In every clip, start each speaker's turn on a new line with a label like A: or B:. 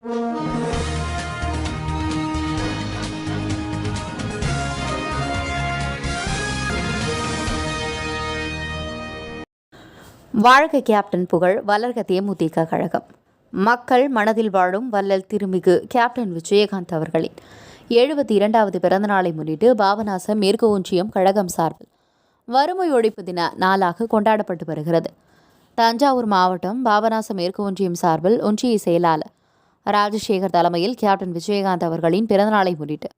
A: வாழ்க கேப்டன் புகழ், வளர்க தேமுதிக கழகம். மக்கள் மனதில் வாழும் வள்ளல் திருமிகு கேப்டன் விஜயகாந்த் அவர்களின் 72வது பிறந்தநாளை முன்னிட்டு பாபநாசம் மேற்கு ஒன்றியம் கழகம் சார்பில் வறுமை ஒழிப்பு தின நாளாக கொண்டாடப்பட்டு வருகிறது. தஞ்சாவூர் மாவட்டம் பாபநாசம் மேற்கு ஒன்றியம் சார்பில் ஒன்றிய செயலாளர் ராஜசேகர் தலைமையில் கேப்டன் விஜயகாந்த் அவர்களின் பிறந்தநாளை முன்னிட்டு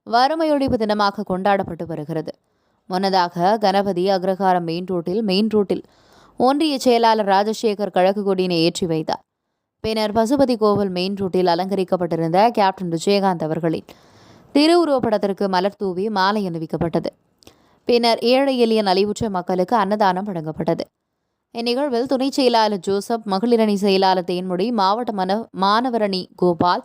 A: வறுமை ஒழிப்பு தினமாக கொண்டாடப்பட்டு வருகிறது. முன்னதாக கணபதி அக்ரஹாரம் மெயின் ரோட்டில் ஒன்றிய செயலாளர் ராஜசேகர் கழக கொடியினை ஏற்றி வைத்தார். பின்னர் பசுபதி கோவில் மெயின் ரோட்டில் அலங்கரிக்கப்பட்டிருந்த கேப்டன் விஜயகாந்த் அவர்களின் திருவுருவப்படத்திற்கு மலர் தூவி மாலை அணிவிக்கப்பட்டது. பின்னர் ஏழை எளிய நலிவுற்ற மக்களுக்கு அன்னதானம் வழங்கப்பட்டது. இந்நிகழ்வில் துணை செயலாளர் ஜோசப், மகளிரணி செயலாளர் தேன்மொழி, மாவட்ட மாணவரணி கோபால்,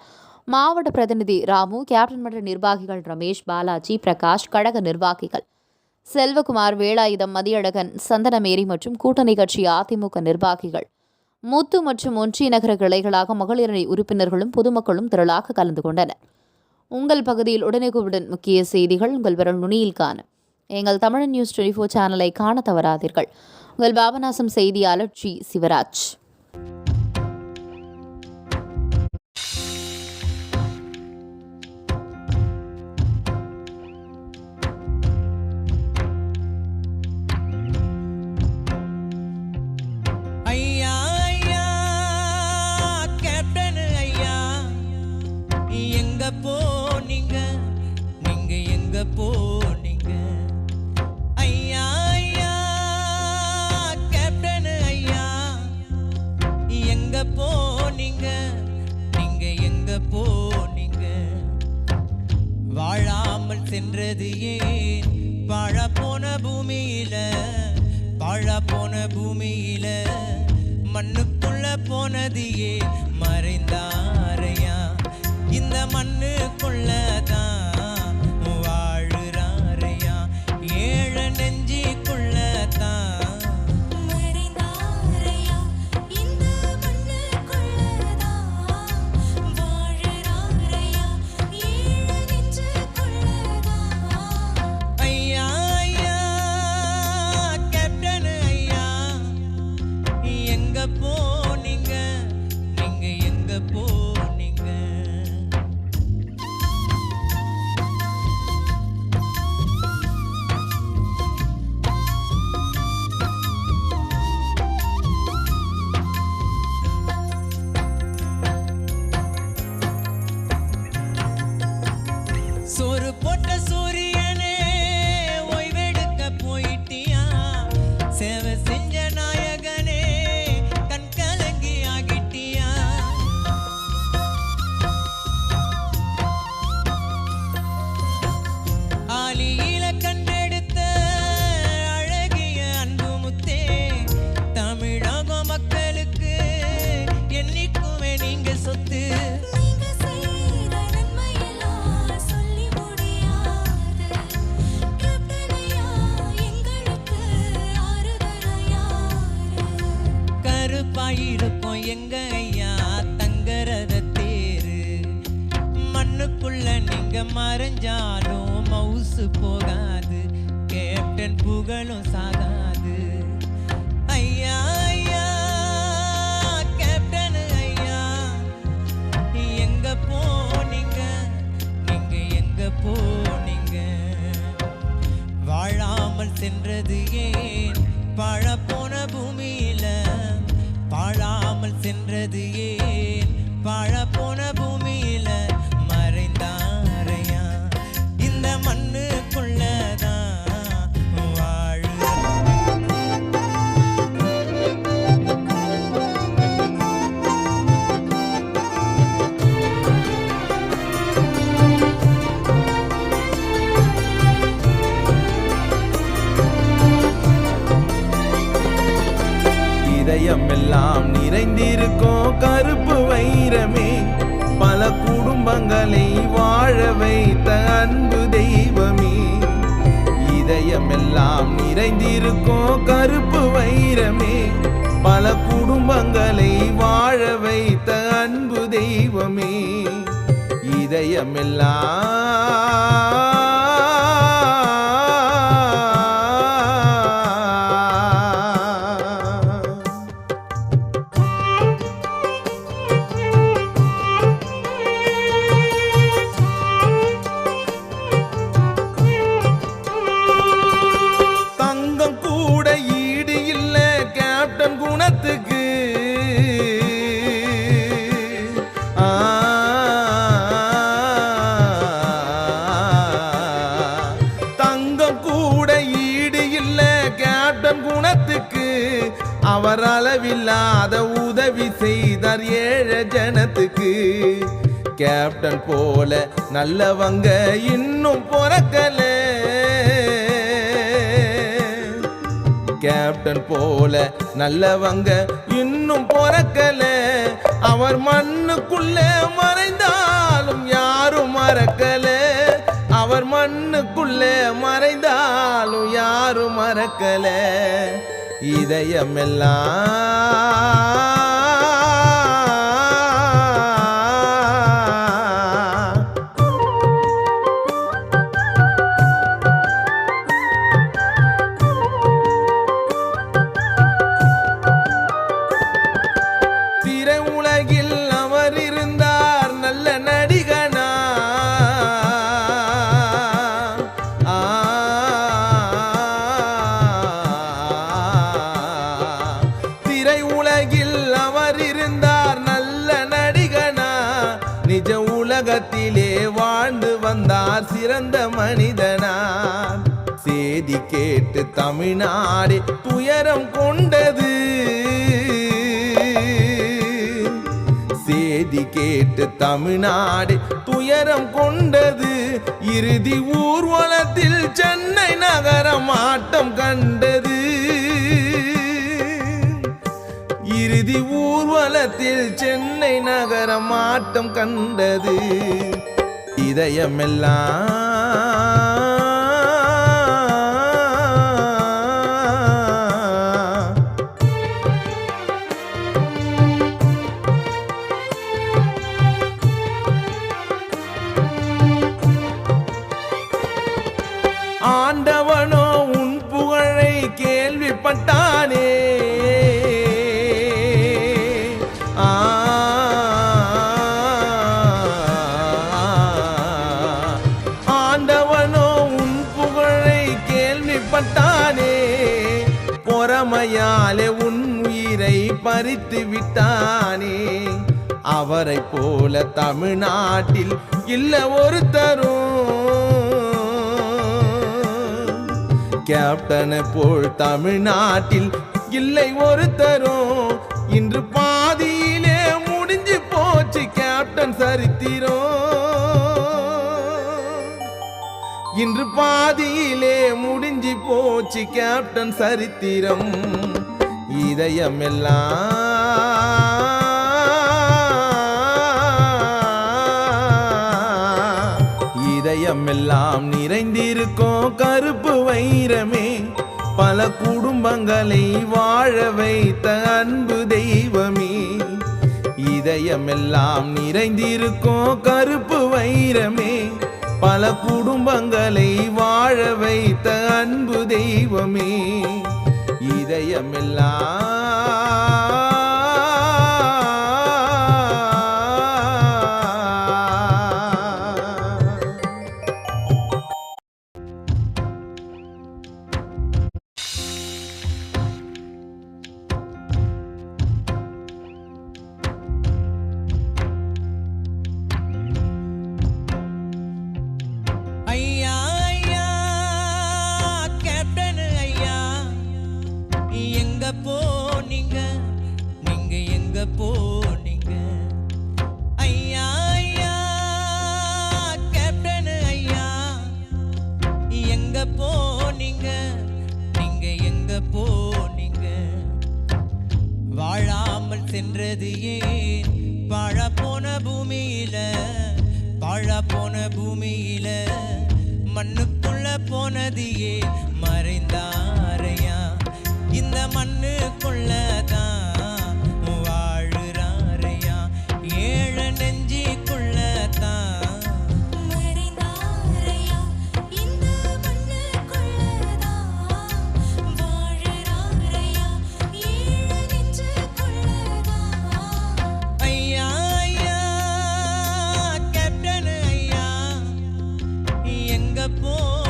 A: மாவட்ட பிரதிநிதி ராமு, கேப்டன் மன்ற நிர்வாகிகள் ரமேஷ், பாலாஜி, பிரகாஷ், கழக நிர்வாகிகள் செல்வகுமார், வேலாயுதம், மதியழகன், சந்தனமேரி மற்றும் கூட்டணி கட்சி அதிமுக நிர்வாகிகள், முத்து மற்றும் ஒன்றிய நகர கிளைகளாக மகளிரணி உறுப்பினர்களும் பொதுமக்களும் திரளாக கலந்து கொண்டனர். உங்கள் பகுதியில் உடனுக்குடன் முக்கிய செய்திகள் உங்கள் விரல் நுனியில் காண எங்கள் தமிழன் நியூஸ் 24 சேனலை காண தவறாதீர்கள். உங்கள் பாபநாசம் செய்தியாளர் ஜி. சிவராஜ்.
B: வாழாமல் சென்றது ஏன்? வாழப்போன பூமியில மண்ணுக்குள்ள போனது ஏன்? மறைந்தாரையா இந்த மண்ணுக்குள்ளதான் வாழுறாரையா, ஏழ நெஞ்சிக்குள்ளதான் சோறு போட்ட சூரியனே ஓய்வெடுக்க போயிட்டியா, சேவை செஞ்ச நாயகனே கண் கலங்கி ஆகிட்டியா, ஆலியில கண்டெடுத்த அழகிய அன்பு முத்தே, தமிழக மக்களுக்கு என்னைக்குமே நீங்க சொத்து. இருப்போம் எங்க ஐயா தங்கரத தேரு, மண்ணுக்குள்ள நீங்க மறைஞ்சாலும் மவுசு போகாது, கேப்டன் புகழும் சாகாது. ஐயா ஐயா கேப்டன் ஐயா, எங்க போனீங்க, நீங்க எங்க போனீங்க? வாழாமல் சென்றது ஏன்? வாழப்போன பூமியில வாழாமல் சென்றது ஏன்? வாழப்போன பூமியில மறைந்தாரையா இந்த மண்ணுக்குள்ளதான் வாழு. இதயம் எல்லாம் நிறைந்திருக்கும் கருப்பு வைரமே, பல குடும்பங்களை வாழ வைத்த அன்பு தெய்வமே. இதயம் எல்லாம் நிறைந்திருக்கும் கருப்பு வைரமே, பல குடும்பங்களை வாழ வைத்த அன்பு தெய்வம். தெய்வமே தங்கம் கூட ஈடு இல்ல கேப்டன் குணத்துக்கு தங்கம் கூட ஈடு இல்ல கேப்டன் குணத்துக்கு அவர் அளவில்லாத உதவி செய்தார் ஏழை ஜனத்துக்கு கேப்டன் போல நல்லவங்க இன்னும் பிறக்கல கேப்டன் போல நல்லவங்க இன்னும் பிறக்கல அவர் மண்ணுக்குள்ள மறைந்தாலும் யாரும் மறக்கல அவர் மண்ணுக்குள்ள மறைந்தாலும் யாரும் மறக்கல இதயமெல்லாம் திரை உலகில் அவர் இருந்தார் நல்ல நடிகனா திரை உலகில் அவர் இருந்தார் நல்ல நடிகனா நிஜ உலகத்திலே வாழ்ந்து வந்தார் சிறந்த மனிதனா செய்தி கேட்டு தமிழ்நாடு துயரம் கொண்டது செய்தி கேட்டு தமிழ்நாடு துயரம் கொண்டது இறுதி ஊர்வலத்தில் சென்னை நகரம் ஆட்டம் கண்டது இறுதி ஊர்வலத்தில் சென்னை நகரம் ஆட்டம் கண்டது இதயமெல்லாம் ஆண்டவனோ உன் புகழை கேள்விப்பட்டானே ஆண்டவனோ உன் புகழை கேள்விப்பட்டானே பொறாமையாலே உன் உயிரை பறித்து விட்டானே அவரை போல தமிழ்நாட்டில் இல்ல ஒருத்தரும் கேப்டனை போல் தமிழ்நாட்டில் இல்லை ஒருத்தரும் இன்று பாதியிலே முடிஞ்சு போச்சு கேப்டன் சரித்திரம் இன்று பாதியிலே முடிஞ்சு போச்சு கேப்டன் சரித்திரம் இதயமெல்லாம் நிறைந்திருக்கும் கருப்பு வைரமே பல குடும்பங்களை வாழ வைத்த அன்பு தெய்வமே இதயமெல்லாம் நிறைந்திருக்கும் கருப்பு வைரமே பல குடும்பங்களை வாழ வைத்த அன்பு தெய்வமே இதயமெல்லாம்
C: ஐயா ஐயா கேப்டன் ஐயா எங்க போனீங்க நீங்க எங்க போனீங்க ஐயா ஐயா கேப்டன் ஐயா எங்க போனீங்க நீங்க எங்க போனீங்க வாழாமல் சென்றது ஏன் வாழ போன பூமியில மண்ணுக்குள்ள போனதியே மறைந்தாரையா இந்த மண்ணுக்குள்ள தான் வாழுறாரையா ஏழ நெஞ்சு போ